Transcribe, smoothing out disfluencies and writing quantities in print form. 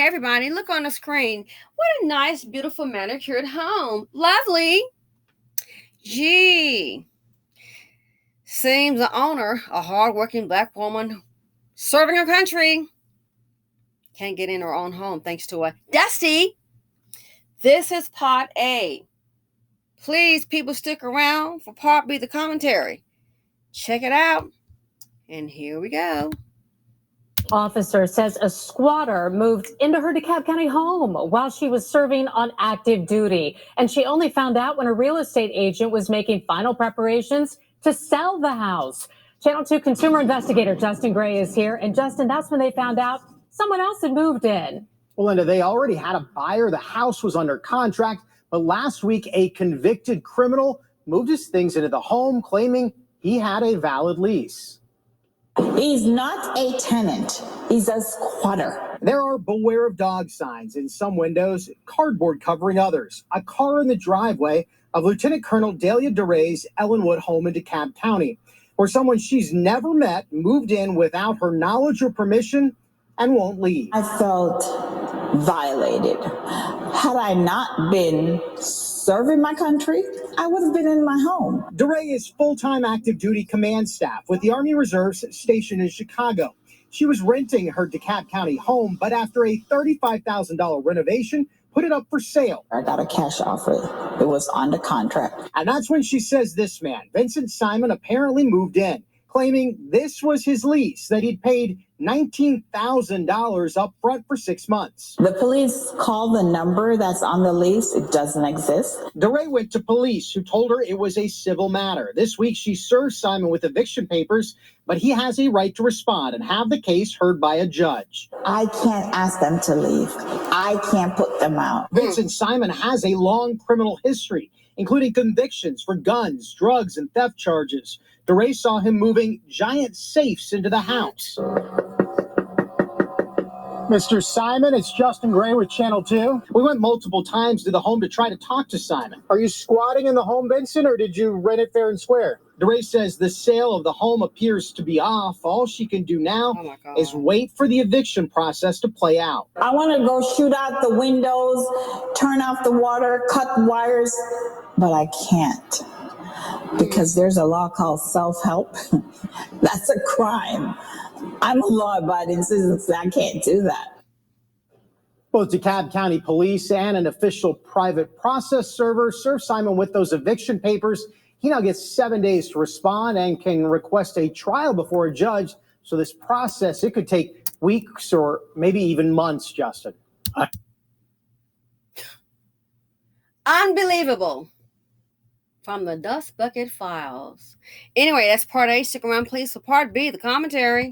Hey everybody, look on the screen. What a nice, beautiful manicured home. Lovely. Gee. Seems the owner, a hardworking black woman serving her country, can't get in her own home thanks to a Dusty. This is Part A. Please, people, stick around for Part B, the commentary. Check it out. And here we go. Officer says a squatter moved into her DeKalb County home while she was serving on active duty. And she only found out when a real estate agent was making final preparations to sell the house. Channel 2 consumer investigator Justin Gray is here. And Justin, that's when they found out someone else had moved in. Well, Linda, they already had a buyer. The house was under contract. But last week, a convicted criminal moved his things into the home, claiming he had a valid lease. He's not a tenant. He's a squatter. There are beware of dog signs in some windows, cardboard covering others. A car in the driveway of Lieutenant Colonel Delia DeRay's Ellenwood home in DeKalb County, where someone she's never met moved in without her knowledge or permission and won't leave. I felt violated. Had I not been serving my country, I would have been in my home. DeRay is full-time active duty command staff with the Army Reserves stationed in Chicago. She was renting her DeKalb County home, but after a $35,000 renovation, put it up for sale. I got a cash offer. It was under contract. And that's when she says this man, Vincent Simon, apparently moved in, claiming this was his lease, that he'd paid $19,000 up front for 6 months. The police called the number that's on the lease. It doesn't exist. DeRay went to police, who told her it was a civil matter. This week, she served Simon with eviction papers, but he has a right to respond and have the case heard by a judge. I can't ask them to leave. I can't put them out. Vincent Simon has a long criminal history, including convictions for guns, drugs, and theft charges. DeRay saw him moving giant safes into the house. Mr. Simon, it's Justin Gray with Channel 2. We went multiple times to the home to try to talk to Simon. Are you squatting in the home, Vincent, or did you rent it fair and square? DeRay says the sale of the home appears to be off. All she can do now is wait for the eviction process to play out. I want to go shoot out the windows, turn off the water, cut wires, but I can't. Because there's a law called self-help. That's a crime. I'm a law-abiding citizen. I can't do that. Both DeKalb County Police and an official private process server served Simon with those eviction papers. He now gets 7 days to respond and can request a trial before a judge. So this process, it could take weeks or maybe even months, Justin. Unbelievable. From the Dust Bucket Files. Anyway, that's Part A. Stick around, please, for Part B, the commentary.